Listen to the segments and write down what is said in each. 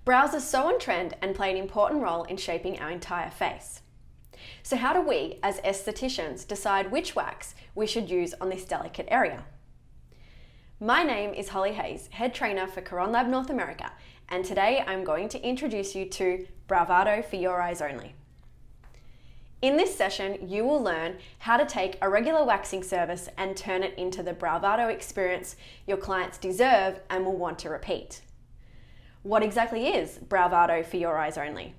Brows are so on trend and play an important role in shaping our entire face. So how do we, as estheticians, decide which wax we should use on this delicate area? My name is Holly Hayes, head trainer for Caron Lab North America, and today I'm going to introduce you to Browvado for your eyes only. In this session, you will learn how to take a regular waxing service and turn it into the Browvado experience your clients deserve and will want to repeat. What exactly is Browvado for your eyes only?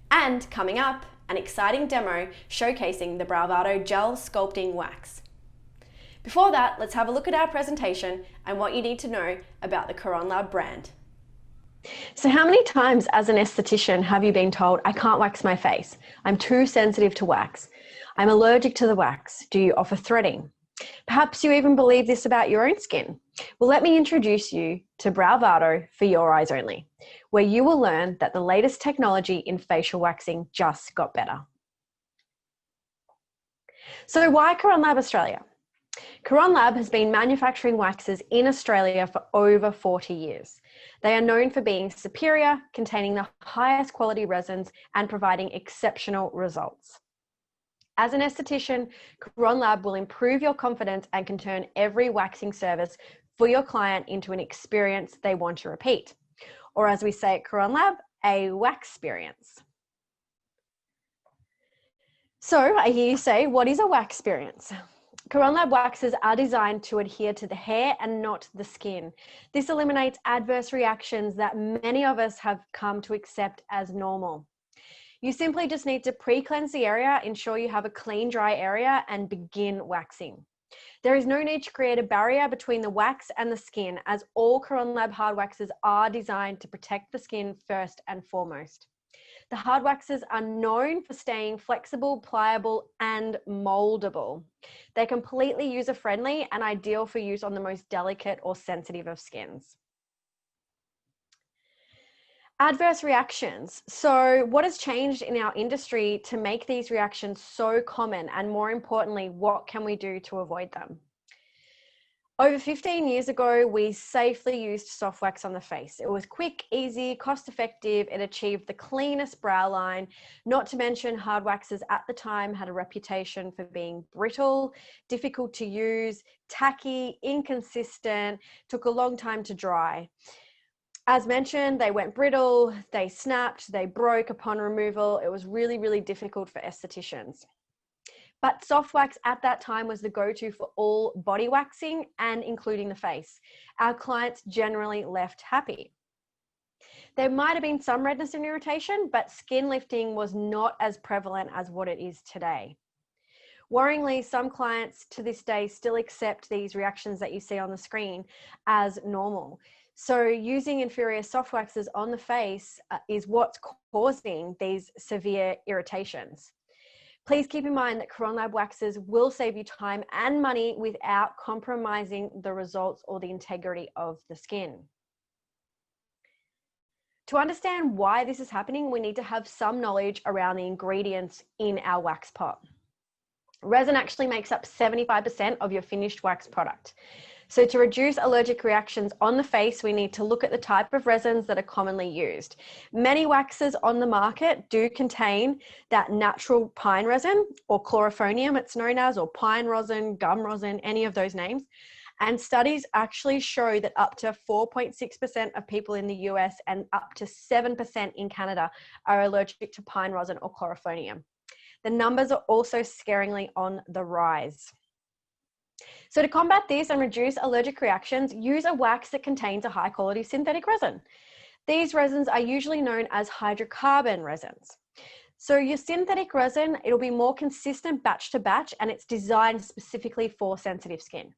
And coming up, an exciting demo showcasing the Browvado Gel Sculpting Wax. Before that, let's have a look at our presentation and what you need to know about the Caron Lab brand. So how many times as an esthetician have you been told, I can't wax my face, I'm too sensitive to wax, I'm allergic to the wax? Do you offer threading? Perhaps you even believe this about your own skin. Well, let me introduce you to Browvado for your eyes only, where you will learn that the latest technology in facial waxing just got better. So why Caron Lab Australia? Caron Lab has been manufacturing waxes in Australia for over 40 years. They are known for being superior, containing the highest quality resins and providing exceptional results. As an esthetician, Caron Lab will improve your confidence and can turn every waxing service for your client into an experience they want to repeat. Or as we say at Caron Lab, a wax experience. So I hear you say, what is a wax experience? Caron Lab waxes are designed to adhere to the hair and not the skin. This eliminates adverse reactions that many of us have come to accept as normal. You simply just need to pre-cleanse the area, ensure you have a clean, dry area, and begin waxing. There is no need to create a barrier between the wax and the skin, as all Caron Lab hard waxes are designed to protect the skin first and foremost. The hard waxes are known for staying flexible, pliable, and moldable. They're completely user-friendly and ideal for use on the most delicate or sensitive of skins. Adverse reactions. So what has changed in our industry to make these reactions so common, and more importantly, what can we do to avoid them? Over 15 years ago, we safely used soft wax on the face. It was quick, easy, cost-effective. It achieved the cleanest brow line. Not to mention, hard waxes at the time had a reputation for being brittle, difficult to use, tacky, inconsistent, took a long time to dry. As mentioned, they went brittle, they snapped, they broke upon removal. It was really, really difficult for estheticians. But soft wax at that time was the go-to for all body waxing and including the face. Our clients generally left happy. There might have been some redness and irritation, but skin lifting was not as prevalent as what it is today. Worryingly, some clients to this day still accept these reactions that you see on the screen as normal. So using inferior soft waxes on the face is what's causing these severe irritations. Please keep in mind that Caron Lab waxes will save you time and money without compromising the results or the integrity of the skin. To understand why this is happening, we need to have some knowledge around the ingredients in our wax pot. Resin actually makes up 75% of your finished wax product. So to reduce allergic reactions on the face, we need to look at the type of resins that are commonly used. Many waxes on the market do contain that natural pine resin, or chlorophonium it's known as, or pine rosin, gum rosin, any of those names. And studies actually show that up to 4.6% of people in the US and up to 7% in Canada are allergic to pine rosin or chlorophonium. The numbers are also scaringly on the rise. So to combat this and reduce allergic reactions, use a wax that contains a high quality synthetic resin. These resins are usually known as hydrocarbon resins. So your synthetic resin, it'll be more consistent batch to batch, and it's designed specifically for sensitive skin.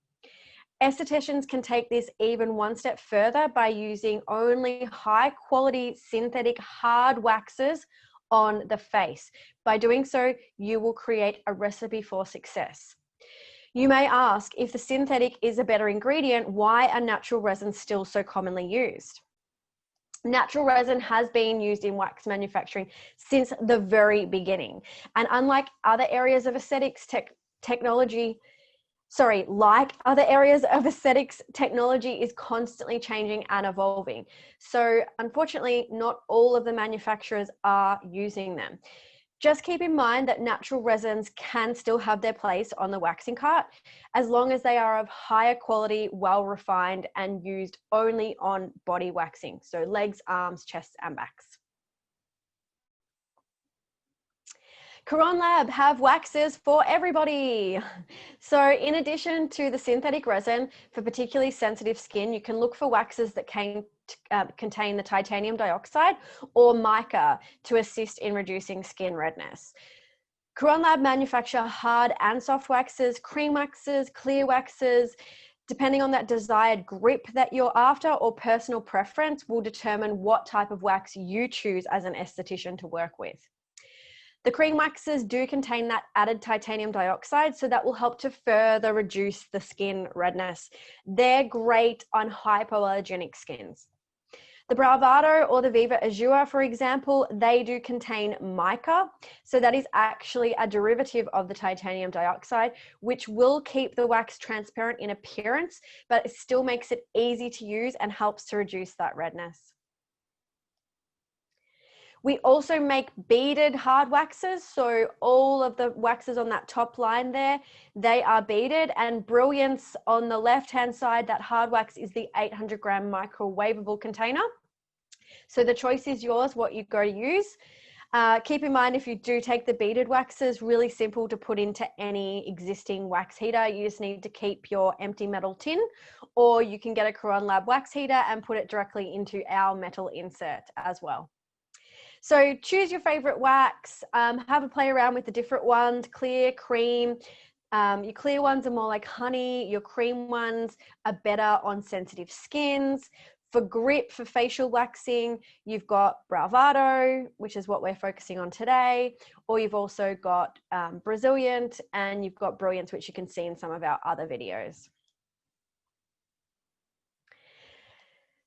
Estheticians can take this even one step further by using only high quality synthetic hard waxes on the face. By doing so, you will create a recipe for success. You may ask, if the synthetic is a better ingredient, why are natural resins still so commonly used? Natural resin has been used in wax manufacturing since the very beginning. And unlike other areas of aesthetics technology, like other areas of aesthetics, technology is constantly changing and evolving. So unfortunately, not all of the manufacturers are using them. Just keep in mind that natural resins can still have their place on the waxing cart as long as they are of higher quality, well refined, and used only on body waxing. So legs, arms, chests, and backs. Caron Lab have waxes for everybody. So in addition to the synthetic resin for particularly sensitive skin, you can look for waxes that contain the titanium dioxide or mica to assist in reducing skin redness. Caron Lab manufacture hard and soft waxes, cream waxes, clear waxes. Depending on that desired grip that you're after or personal preference will determine what type of wax you choose as an esthetician to work with. The cream waxes do contain that added titanium dioxide, so that will help to further reduce the skin redness. They're great on hypoallergenic skins. The Browvado or the Viva Azure, for example, they do contain mica. So that is actually a derivative of the titanium dioxide, which will keep the wax transparent in appearance, but it still makes it easy to use and helps to reduce that redness. We also make beaded hard waxes. So all of the waxes on that top line there, they are beaded, and Brilliance on the left-hand side, that hard wax is the 800 gram microwavable container. So the choice is yours, what you go to use. Keep in mind, if you do take the beaded waxes, really simple to put into any existing wax heater. You just need to keep your empty metal tin, or you can get a Caron Lab wax heater and put it directly into our metal insert as well. So choose your favorite wax, have a play around with the different ones, clear, cream. Your clear ones are more like honey. Your cream ones are better on sensitive skins. For grip, for facial waxing, you've got Browvado, which is what we're focusing on today, or you've also got Braziliant, and you've got Brilliance, which you can see in some of our other videos.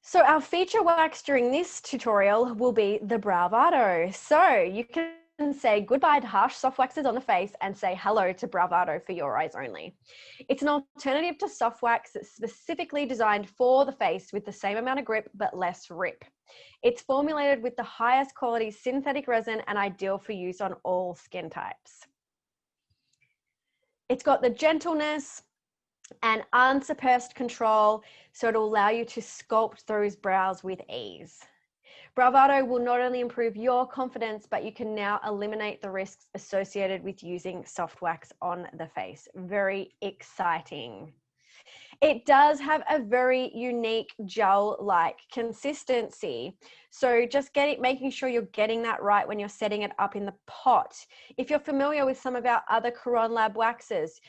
So our feature wax during this tutorial will be the Browvado. So you can say goodbye to harsh soft waxes on the face and say hello to Browvado for your eyes only. It's an alternative to soft wax that's specifically designed for the face with the same amount of grip but less rip. It's formulated with the highest quality synthetic resin and ideal for use on all skin types. It's got the gentleness and unsurpassed control, so it'll allow you to sculpt those brows with ease. Browvado will not only improve your confidence, but you can now eliminate the risks associated with using soft wax on the face. Very exciting. It does have a very unique gel-like consistency. So just making sure you're getting that right when you're setting it up in the pot. If you're familiar with some of our other Caron Lab waxes,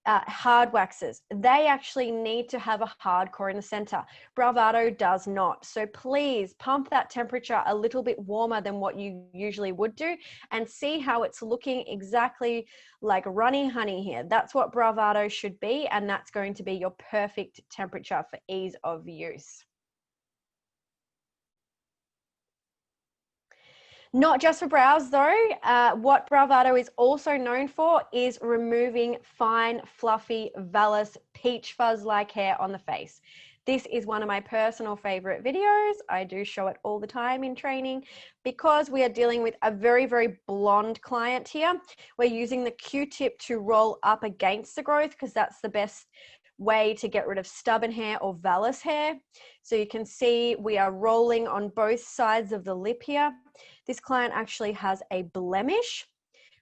hard waxes, they actually need to have a hard core in the center. Browvado does not. So please pump that temperature a little bit warmer than what you usually would do and see how it's looking exactly like runny honey here. That's what Browvado should be, and that's going to be your perfect temperature for ease of use. Not just for brows though, what Browvado is also known for is removing fine, fluffy, vellus, peach fuzz-like hair on the face. This is one of my personal favorite videos. I do show it all the time in training because we are dealing with a very, very blonde client here. We're using the Q-tip to roll up against the growth because that's the best way to get rid of stubborn hair or vellus hair. So you can see we are rolling on both sides of the lip here. This client actually has a blemish,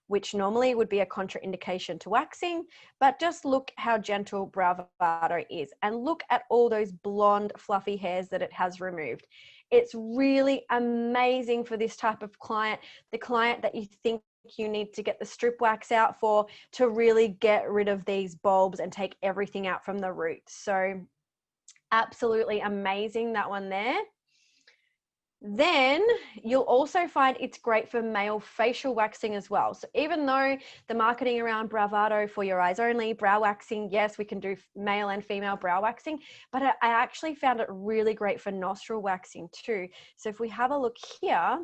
which normally would be a contraindication to waxing, but just look how gentle Browvado is and look at all those blonde fluffy hairs that it has removed. It's really amazing for this type of client, the client that you think you need to get the strip wax out for to really get rid of these bulbs and take everything out from the root. So absolutely amazing, that one there. Then you'll also find it's great for male facial waxing as well. So even though the marketing around Browvado for your eyes only, brow waxing, yes, we can do male and female brow waxing, but I actually found it really great for nostril waxing too. So if we have a look here,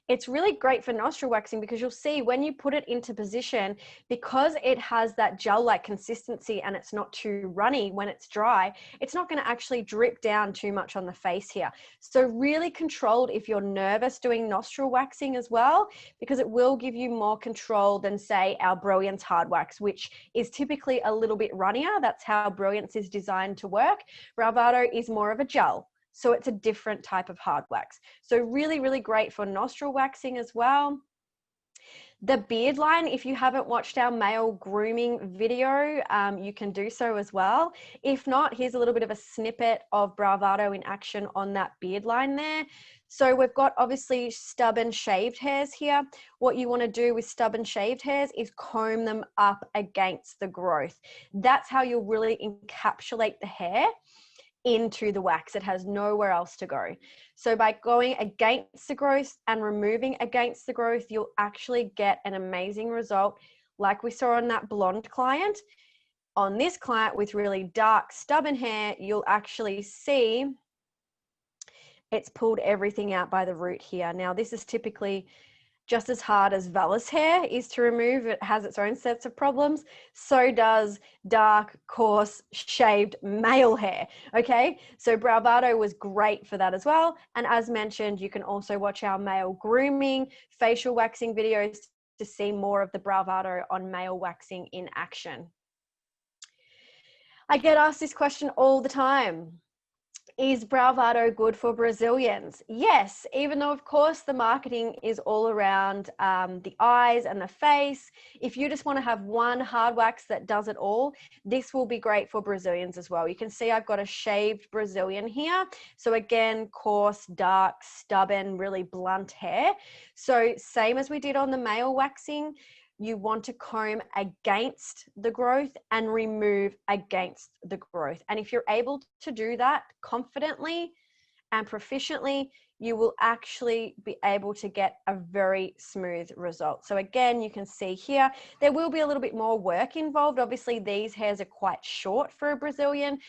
It's really great for nostril waxing because you'll see when you put it into position, because it has that gel-like consistency and it's not too runny when it's dry, it's not going to actually drip down too much on the face here. So really controlled if you're nervous doing nostril waxing as well, because it will give you more control than, say, our Brilliance hard wax, which is typically a little bit runnier. That's how Brilliance is designed to work. Browvado is more of a gel. So it's a different type of hard wax. So really, really great for nostril waxing as well. The beard line, if you haven't watched our male grooming video, you can do so as well. If not, here's a little bit of a snippet of Browvado in action on that beard line there. So we've got obviously stubborn shaved hairs here. What you want to do with stubborn shaved hairs is comb them up against the growth. That's how you'll really encapsulate the hair into the wax. It has nowhere else to go. So by going against the growth and removing against the growth, you'll actually get an amazing result, like we saw on that blonde client. On this client with really dark stubborn hair, you'll actually see it's pulled everything out by the root here. Now this is typically just as hard as vellus hair is to remove. It has its own sets of problems. So does dark, coarse, shaved male hair. Okay, so Browvado was great for that as well. And as mentioned, you can also watch our male grooming, facial waxing videos to see more of the Browvado on male waxing in action. I get asked this question all the time. Is Browvado good for Brazilians? Yes, even though of course the marketing is all around the eyes and the face. If you just want to have one hard wax that does it all, this will be great for Brazilians as well. You can see I've got a shaved Brazilian here. So again, coarse, dark, stubborn, really blunt hair. So same as we did on the male waxing, you want to comb against the growth and remove against the growth. And if you're able to do that confidently and proficiently, you will actually be able to get a very smooth result. So again, you can see here, there will be a little bit more work involved. Obviously, these hairs are quite short for a Brazilian,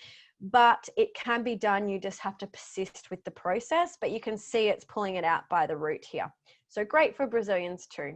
but it can be done. You just have to persist with the process, but you can see it's pulling it out by the root here. So great for Brazilians too.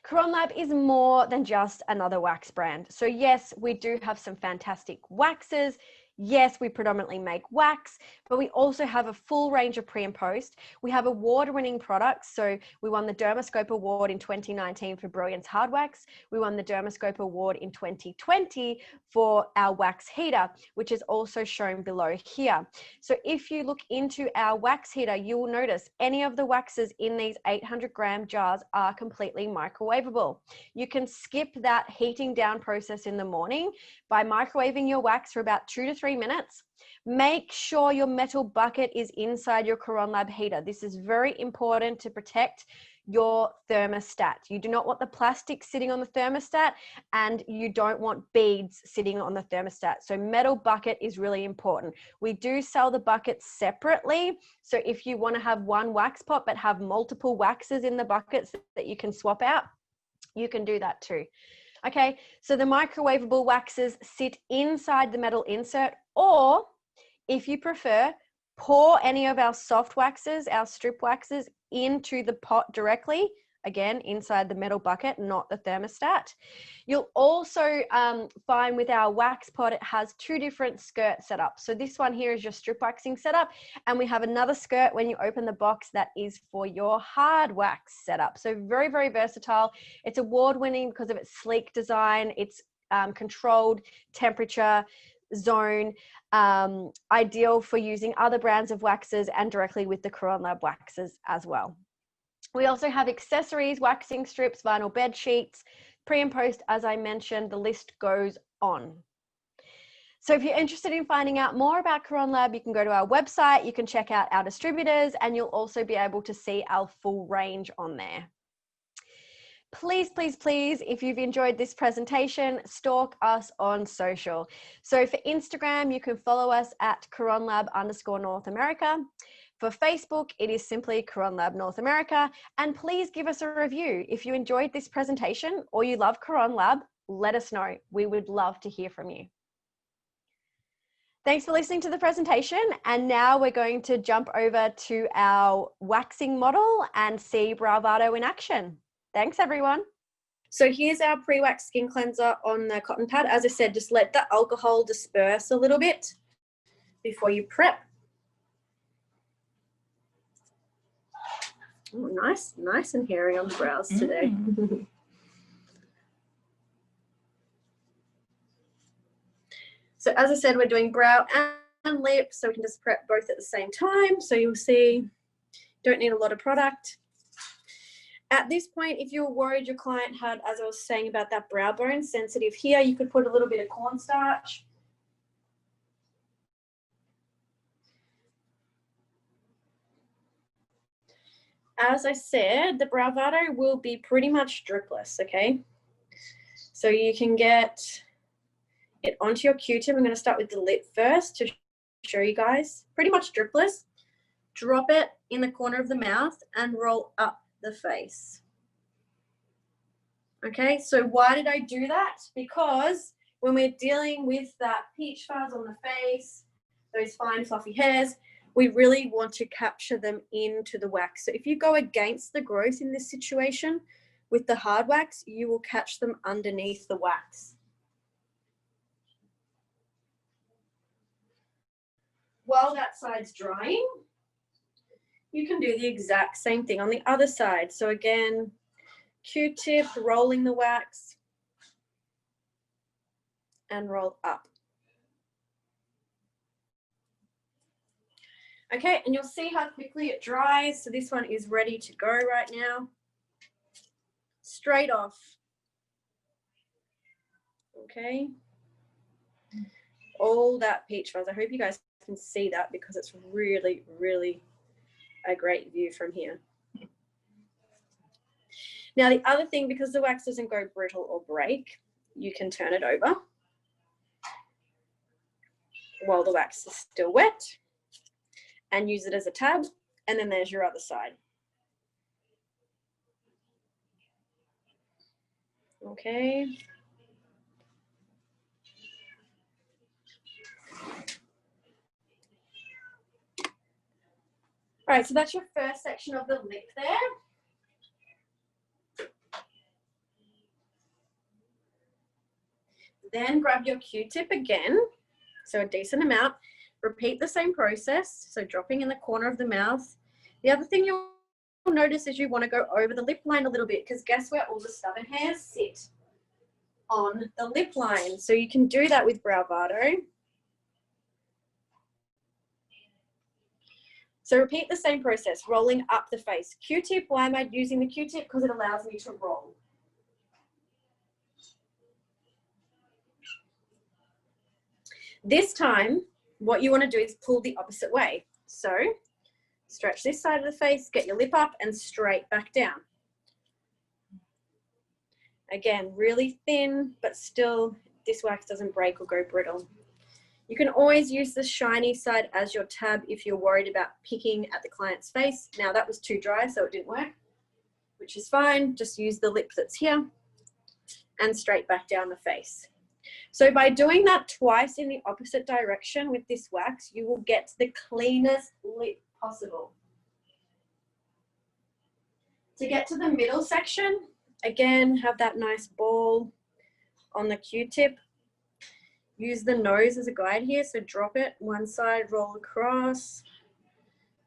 CoronLab is more than just another wax brand. So yes, we do have some fantastic waxes. Yes, we predominantly make wax, but we also have a full range of pre and post. We have award-winning products. So we won the Dermascope Award in 2019 for Brilliance Hard Wax. We won the Dermascope Award in 2020 for our wax heater, which is also shown below here. So if you look into our wax heater, you will notice any of the waxes in these 800-gram jars are completely microwavable. You can skip that heating down process in the morning by microwaving your wax for about 2 to 3 minutes. Make sure your metal bucket is inside your CoronLab heater. This is very important to protect your thermostat. You do not want the plastic sitting on the thermostat, and you don't want beads sitting on the thermostat. So metal bucket is really important. We do sell the buckets separately. So if you want to have one wax pot but have multiple waxes in the buckets that you can swap out, you can do that too. Okay, so the microwavable waxes sit inside the metal insert, or if you prefer, pour any of our soft waxes, our strip waxes, into the pot directly, again, inside the metal bucket, not the thermostat. You'll also find with our wax pot, it has 2 different skirt setups. So this one here is your strip waxing setup, and we have another skirt when you open the box that is for your hard wax setup. So very, very versatile. It's award-winning because of its sleek design, its controlled temperature zone, ideal for using other brands of waxes and directly with the CoronLab waxes as well. We also have accessories, waxing strips, vinyl bed sheets, pre and post, as I mentioned, the list goes on. So if you're interested in finding out more about CoronLab, you can go to our website, you can check out our distributors, and you'll also be able to see our full range on there. Please, please, please, if you've enjoyed this presentation, stalk us on social. So for Instagram, you can follow us at CoronLab_North America. For Facebook, it is simply CoronLab North America. And please give us a review. If you enjoyed this presentation or you love CoronLab, let us know. We would love to hear from you. Thanks for listening to the presentation. And now we're going to jump over to our waxing model and see Browvado in action. Thanks, everyone. So here's our pre-wax skin cleanser on the cotton pad. As I said, just let the alcohol disperse a little bit before you prep. Oh, nice and hairy on the brows today. So as I said, we're doing brow and lips, so we can just prep both at the same time. So you'll see, don't need a lot of product. At this point, if you're worried your client had, as I was saying about that brow bone, sensitive here, you could put a little bit of cornstarch. As I said, the Browvado will be pretty much dripless, okay? So you can get it onto your Q-tip. I'm going to start with the lip first to show you guys. Pretty much dripless. Drop it in the corner of the mouth and roll up the face. Okay, so why did I do that? Because when we're dealing with that peach fuzz on the face, those fine fluffy hairs, we really want to capture them into the wax. So if you go against the growth in this situation with the hard wax, you will catch them underneath the wax. While that side's drying, you can do the exact same thing on the other side. So again, Q-tip, rolling the wax, and roll up. Okay, and you'll see how quickly it dries. So this one is ready to go right now. Straight off. Okay. All that peach fuzz. I hope you guys can see that because it's really, really a great view from here. Now the other thing, because the wax doesn't go brittle or break, you can turn it over while the wax is still wet and use it as a tab, and then there's your other side. Okay. All right, so that's your first section of the lip there. Then grab your Q-tip again, so a decent amount. Repeat the same process, so dropping in the corner of the mouth. The other thing you'll notice is you want to go over the lip line a little bit, because guess where all the stubborn hairs sit? On the lip line. So you can do that with Browvado. So repeat the same process, rolling up the face. Q-tip, why am I using the Q-tip? Because it allows me to roll. This time, what you want to do is pull the opposite way. So stretch this side of the face, get your lip up and straight back down. Again, really thin, but still this wax doesn't break or go brittle. You can always use the shiny side as your tab if you're worried about picking at the client's face. Now that was too dry, so it didn't work, which is fine. Just use the lip that's here and straight back down the face. So by doing that twice in the opposite direction with this wax, you will get the cleanest lip possible. To get to the middle section, again, have that nice ball on the Q-tip. Use the nose as a guide here, so drop it one side, roll across,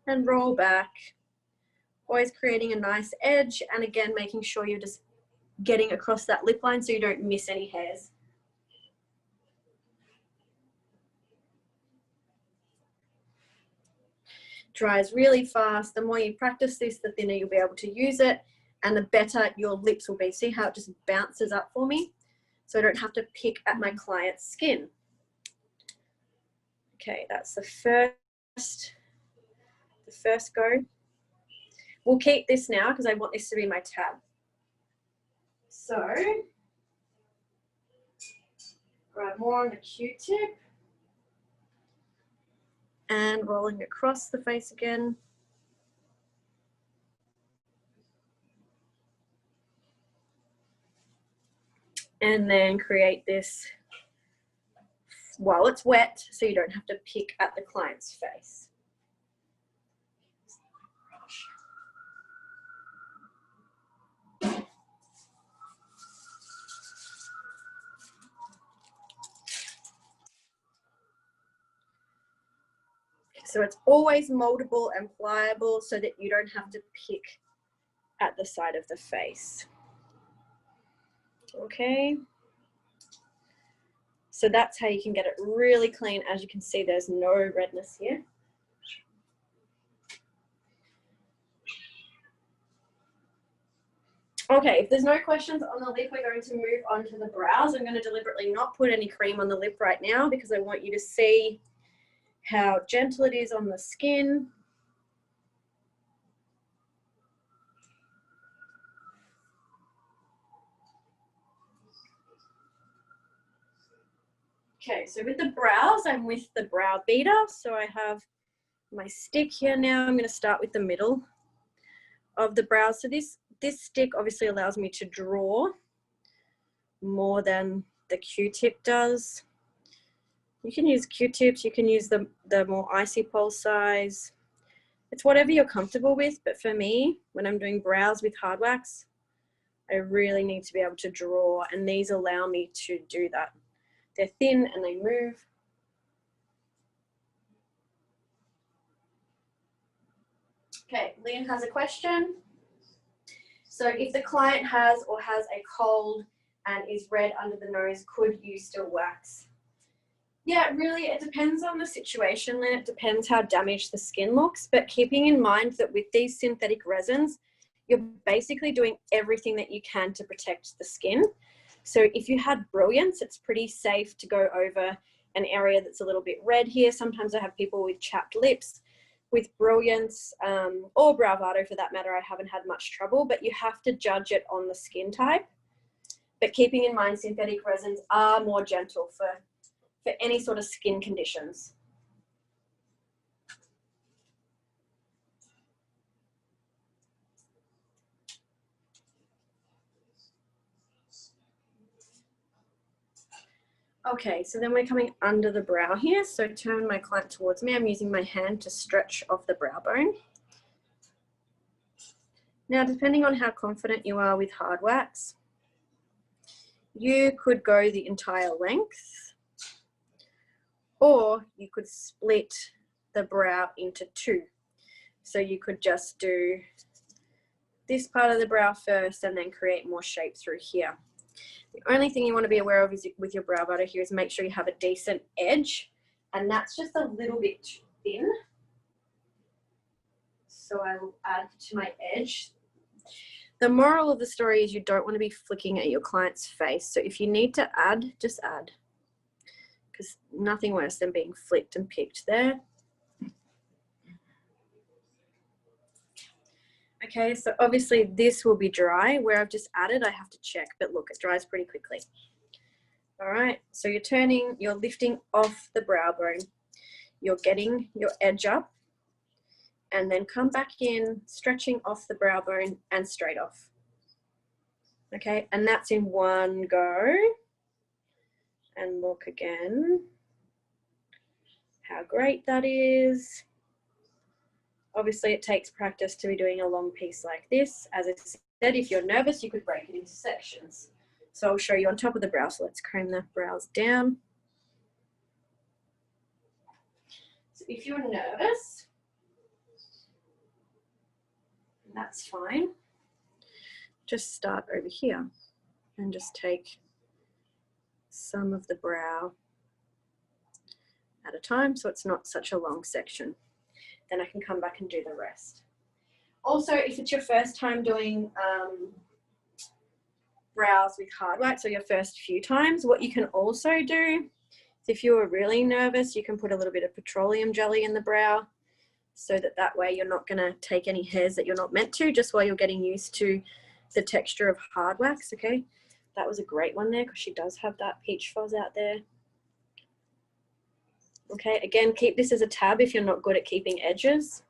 and roll back. Always creating a nice edge, and again, making sure you're just getting across that lip line so you don't miss any hairs. Dries really fast. The more you practice this, the thinner you'll be able to use it, and the better your lips will be. See how it just bounces up for me? So I don't have to pick at my client's skin. Okay, that's the first go. We'll keep this now because I want this to be my tab. So grab more on the Q-tip and rolling across the face again. And then create this while it's wet, so you don't have to pick at the client's face. So it's always moldable and pliable so that you don't have to pick at the side of the face. Okay. So that's how you can get it really clean. As you can see, there's no redness here. Okay, if there's no questions on the lip, we're going to move on to the brows. I'm going to deliberately not put any cream on the lip right now because I want you to see how gentle it is on the skin. Okay, so with the brows, I'm with the Browvado. So I have my stick here now. I'm going to start with the middle of the brows. So this stick obviously allows me to draw more than the Q-tip does. You can use Q-tips, you can use the more icy pole size. It's whatever you're comfortable with, but for me, when I'm doing brows with hard wax, I really need to be able to draw, and these allow me to do that. They're thin and they move. Okay, Lynn has a question. So if the client has a cold and is red under the nose, could you still wax? Yeah, really, it depends on the situation, Lynn. It depends how damaged the skin looks, but keeping in mind that with these synthetic resins, you're basically doing everything that you can to protect the skin. So if you had brilliance, it's pretty safe to go over an area that's a little bit red here. Sometimes I have people with chapped lips. With brilliance or Browvado for that matter, I haven't had much trouble, but you have to judge it on the skin type. But keeping in mind, synthetic resins are more gentle for any sort of skin conditions. Okay, so then we're coming under the brow here. So turn my client towards me. I'm using my hand to stretch off the brow bone. Now, depending on how confident you are with hard wax, you could go the entire length, or you could split the brow into two. So you could just do this part of the brow first and then create more shape through here. The only thing you want to be aware of is with your Browvado here is make sure you have a decent edge, and that's just a little bit thin. So I will add to my edge. The moral of the story is you don't want to be flicking at your client's face. So if you need to add, just add, because nothing worse than being flicked and picked there. Okay, so obviously this will be dry. Where I've just added, I have to check, but look, it dries pretty quickly. All right, so you're lifting off the brow bone. You're getting your edge up, and then come back in, stretching off the brow bone and straight off. Okay, and that's in one go. And look again, how great that is. Obviously, it takes practice to be doing a long piece like this. As I said, if you're nervous, you could break it into sections. So I'll show you on top of the brow. So let's comb the brows down. So if you're nervous, that's fine. Just start over here and just take some of the brow at a time so it's not such a long section. Then I can come back and do the rest. Also, if it's your first time doing brows with hard wax, or your first few times, what you can also do is if you are really nervous, you can put a little bit of petroleum jelly in the brow so that way you're not going to take any hairs that you're not meant to, just while you're getting used to the texture of hard wax. Okay, that was a great one there because she does have that peach fuzz out there. Okay, again, keep this as a tab if you're not good at keeping edges.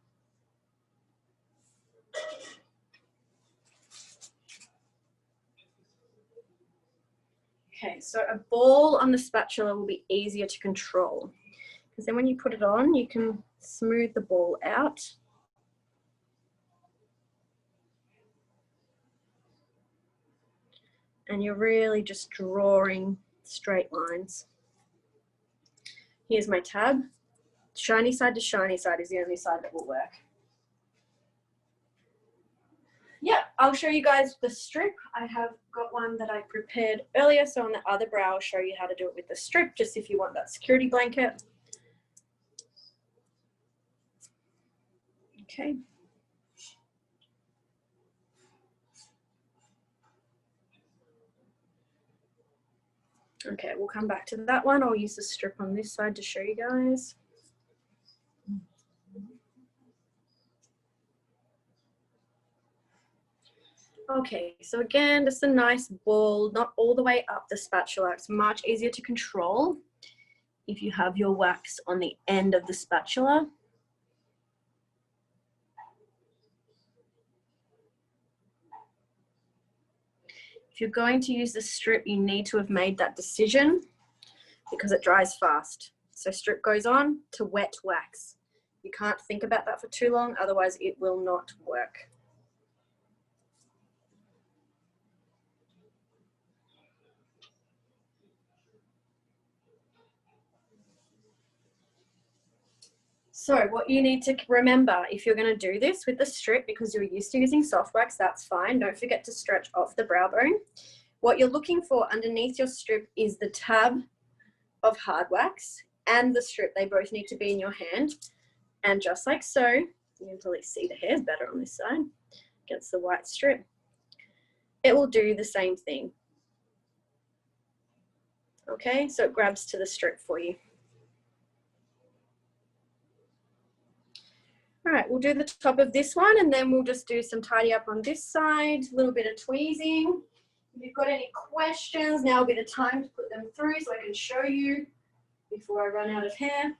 Okay, so a ball on the spatula will be easier to control because then when you put it on, you can smooth the ball out. And you're really just drawing straight lines. Here's my tab. Shiny side to shiny side is the only side that will work. Yeah, I'll show you guys the strip. I have got one that I prepared earlier. So on the other brow, I'll show you how to do it with the strip, just if you want that security blanket. Okay. Okay, we'll come back to that one. I'll use the strip on this side to show you guys. Okay, so again, just a nice ball, not all the way up the spatula. It's much easier to control if you have your wax on the end of the spatula. If you're going to use the strip, you need to have made that decision because it dries fast. So strip goes on to wet wax. You can't think about that for too long, otherwise it will not work. So what you need to remember, if you're going to do this with the strip, because you're used to using soft wax, that's fine. Don't forget to stretch off the brow bone. What you're looking for underneath your strip is the tab of hard wax and the strip. They both need to be in your hand. And just like so, you can probably see the hairs better on this side against the white strip. It will do the same thing. Okay, so it grabs to the strip for you. All right, we'll do the top of this one and then we'll just do some tidy up on this side, a little bit of tweezing. If you've got any questions, now will be the time to put them through so I can show you before I run out of hair.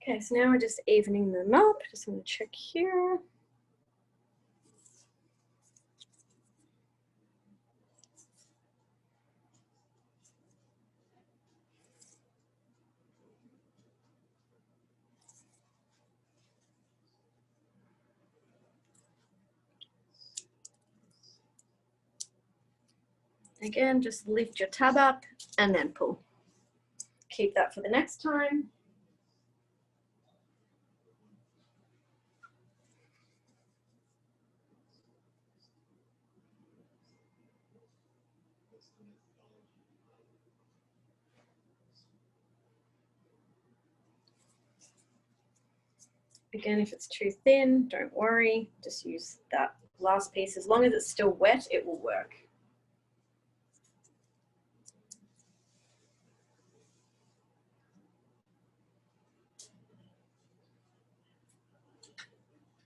Okay, so now we're just evening them up. Just want to check here. Again, just lift your tab up and then pull. Keep that for the next time. Again, if it's too thin, don't worry. Just use that last piece. As long as it's still wet, it will work.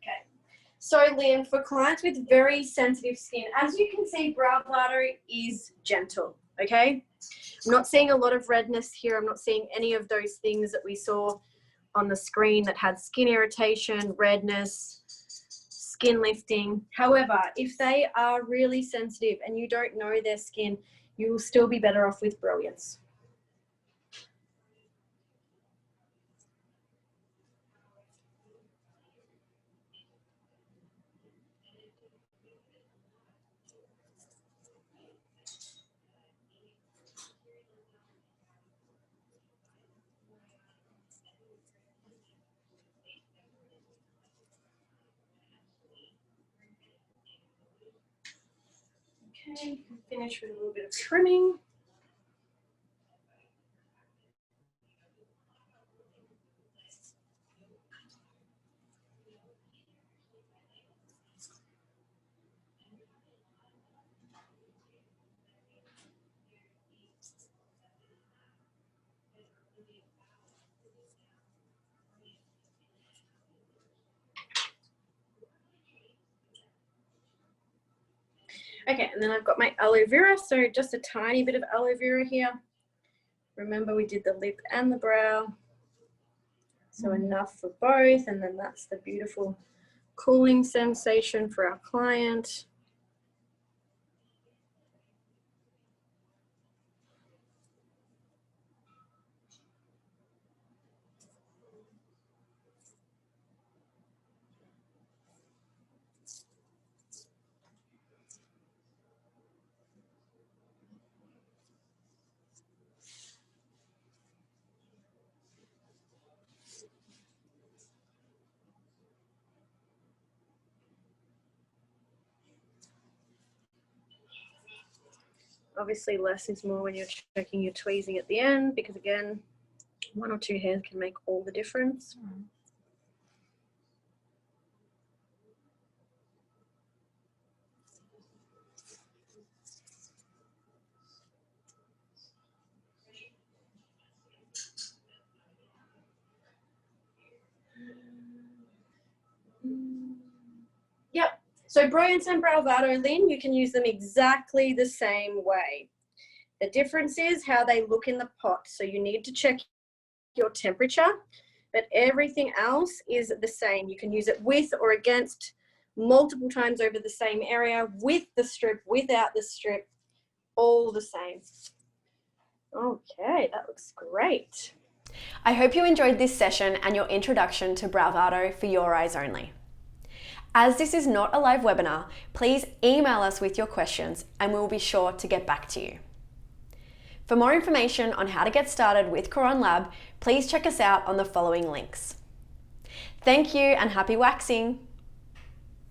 Okay. So Liam, for clients with very sensitive skin, as you can see, Browvado is gentle, okay? I'm not seeing a lot of redness here. I'm not seeing any of those things that we saw on the screen that had skin irritation, redness, skin lifting. However, if they are really sensitive and you don't know their skin, you will still be better off with Brilliance. Okay, finish with a little bit of trimming. Okay, and then I've got my aloe vera, so just a tiny bit of aloe vera here. Remember, we did the lip and the brow, so enough for both, and then that's the beautiful cooling sensation for our client. Obviously less is more when you're checking your tweezing at the end, because again, 1 or 2 hairs can make all the difference. Yep. So brilliance and Browvado, Lynn, you can use them exactly the same way. The difference is how they look in the pot. So you need to check your temperature, but everything else is the same. You can use it with or against, multiple times over the same area, with the strip, without the strip, all the same. Okay, that looks great. I hope you enjoyed this session and your introduction to Browvado for your eyes only. As this is not a live webinar, please email us with your questions and we will be sure to get back to you. For more information on how to get started with Coron Lab, please check us out on the following links. Thank you and happy waxing!